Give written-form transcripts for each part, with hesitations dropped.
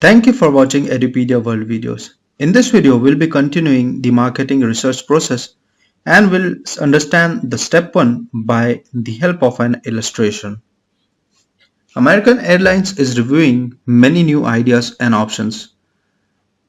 Thank you for watching Edupedia World videos. In this video, we'll be continuing the marketing research process and we'll understand the step 1 by the help of an illustration. American Airlines is reviewing many new ideas and options.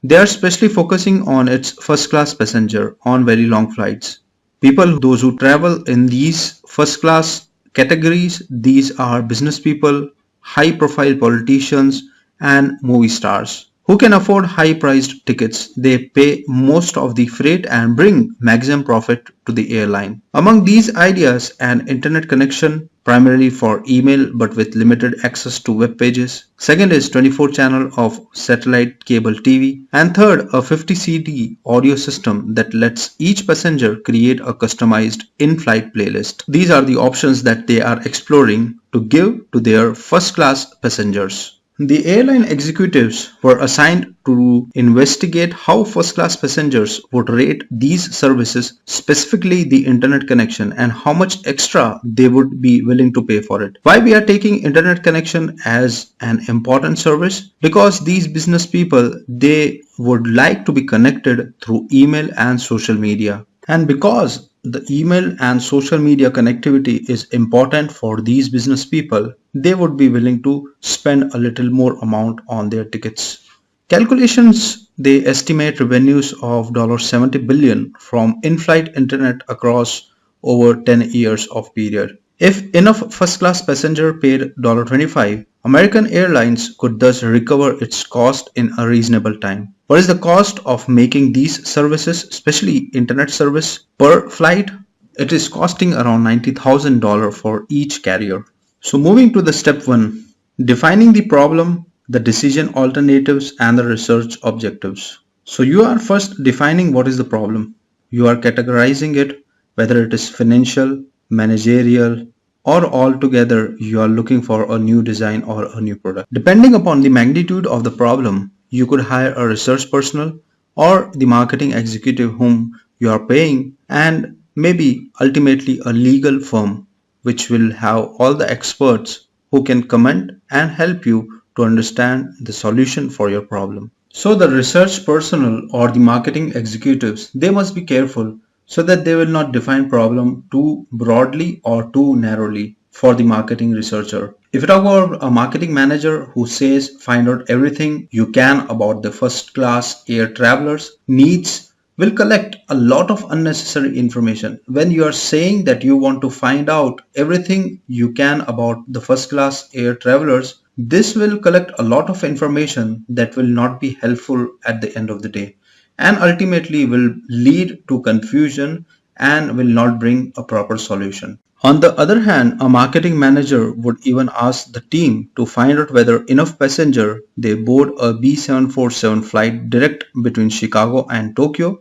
They are especially focusing on its first class passenger on very long flights. Those who travel in these first class categories, these are business people, high profile politicians, and movie stars who can afford high priced tickets. They pay most of the freight and bring maximum profit to the airline. Among these ideas, an internet connection primarily for email but with limited access to web pages. Second is 24 channel of satellite cable TV. And third, a 50 CD audio system that lets each passenger create a customized in-flight playlist. These are the options that they are exploring to give to their first class passengers. The airline executives were assigned to investigate how first-class passengers would rate these services, specifically the internet connection, and how much extra they would be willing to pay for it. Why we are taking internet connection as an important service? Because these business people, they would like to be connected through email and social media. And because the email and social media connectivity is important for these business people, they would be willing to spend a little more amount on their tickets. Calculations, they estimate revenues of $70 billion from in-flight internet across over 10 years of period. If enough first-class passenger paid $25, American Airlines could thus recover its cost in a reasonable time. What is the cost of making these services, especially internet service, per flight? It is costing around $90,000 for each carrier. So moving to the step 1, defining the problem, the decision alternatives and the research objectives. So you are first defining what is the problem. You are categorizing it, whether it is financial, managerial, or altogether you are looking for a new design or a new product. Depending upon the magnitude of the problem, you could hire a research personnel or the marketing executive whom you are paying, and maybe ultimately a legal firm which will have all the experts who can comment and help you to understand the solution for your problem. So the research personnel or the marketing executives, they must be careful so that they will not define problem too broadly or too narrowly for the marketing researcher. If you talk about a marketing manager who says find out everything you can about the first class air travelers needs, will collect a lot of unnecessary information. When you are saying that you want to find out everything you can about the first class air travelers, this will collect a lot of information that will not be helpful at the end of the day, and ultimately will lead to confusion and will not bring a proper solution. On the other hand, a marketing manager would even ask the team to find out whether enough passenger they board a B747 flight direct between Chicago and Tokyo,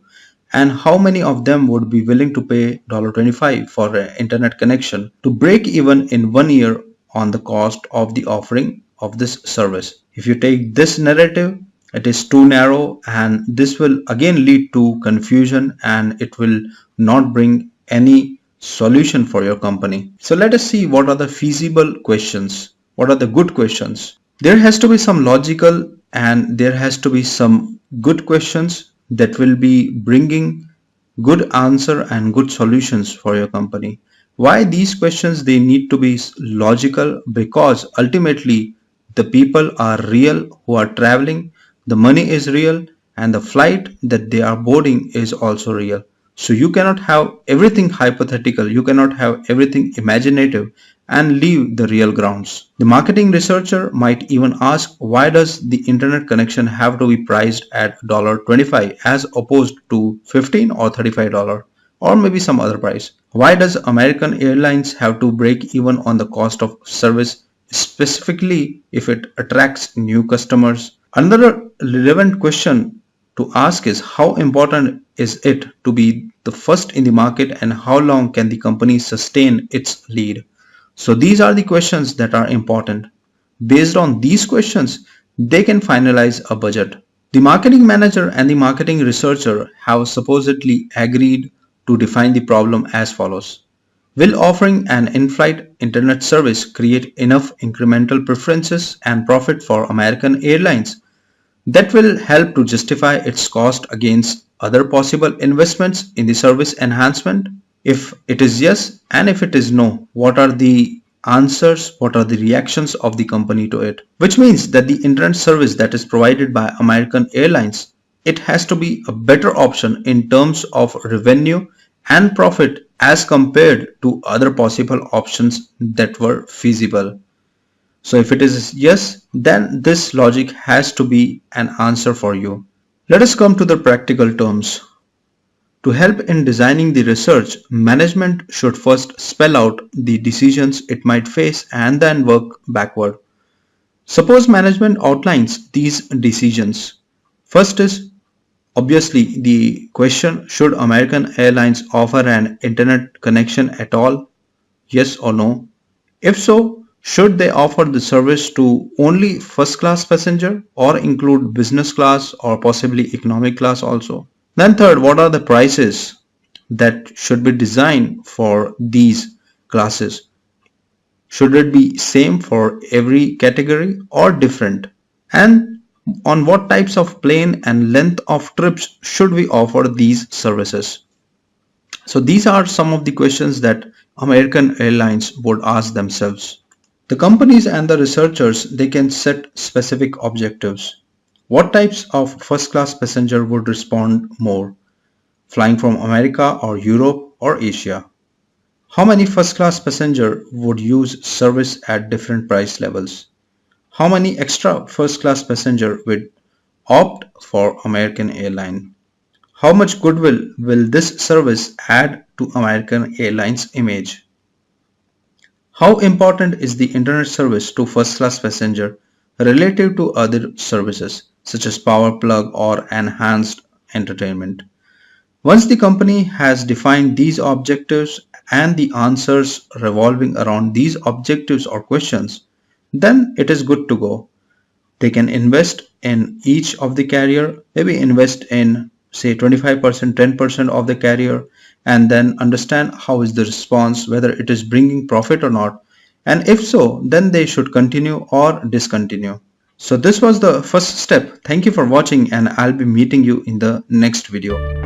and how many of them would be willing to pay $25 for an internet connection to break even in 1 year on the cost of the offering of this service. If you take this narrative, it is too narrow and this will again lead to confusion and it will not bring any solution for your company. So let us see what are the feasible questions. What are the good questions? There has to be some logical and there has to be some good questions that will be bringing good answer and good solutions for your company. Why these questions? They need to be logical because ultimately the people are real who are traveling, the money is real, and the flight that they are boarding is also real. So you cannot have everything hypothetical, you cannot have everything imaginative and leave the real grounds. The marketing researcher might even ask, why does the internet connection have to be priced at $25 as opposed to $15 or $35 or maybe some other price? Why does American Airlines have to break even on the cost of service, specifically if it attracts new customers? Another relevant question to ask is, how important is it to be the first in the market and how long can the company sustain its lead? So these are the questions that are important. Based on these questions, they can finalize a budget. The marketing manager and the marketing researcher have supposedly agreed to define the problem as follows. Will offering an in-flight internet service create enough incremental preferences and profit for American Airlines That will help to justify its cost against other possible investments in the service enhancement. If it is yes and if it is no, what are the answers, what are the reactions of the company to it? Which means that the internet service that is provided by American Airlines, it has to be a better option in terms of revenue and profit as compared to other possible options that were feasible. So if it is yes, then this logic has to be an answer for you. Let us come to the practical terms. To help in designing the research, management should first spell out the decisions it might face and then work backward. Suppose management outlines these decisions. First is obviously the question, should American Airlines offer an internet connection at all? Yes or no? If so, should they offer the service to only first class passenger or include business class or possibly economic class also? Then third, what are the prices that should be designed for these classes? Should it be same for every category or different? And on what types of plane and length of trips should we offer these services? So these are some of the questions that American Airlines would ask themselves. The companies and the researchers, they can set specific objectives. What types of first class passenger would respond more? Flying from America or Europe or Asia? How many first class passenger would use service at different price levels? How many extra first class passenger would opt for American airline? How much goodwill will this service add to American Airlines image? How important is the internet service to first class passenger relative to other services such as power plug or enhanced entertainment? Once the company has defined these objectives and the answers revolving around these objectives or questions, then it is good to go. They can invest in each of the carrier, maybe invest in say 25%, 10% of the carrier, and then understand how is the response, whether it is bringing profit or not. And if so, then they should continue or discontinue. So this was the first step. Thank you for watching and I'll be meeting you in the next video.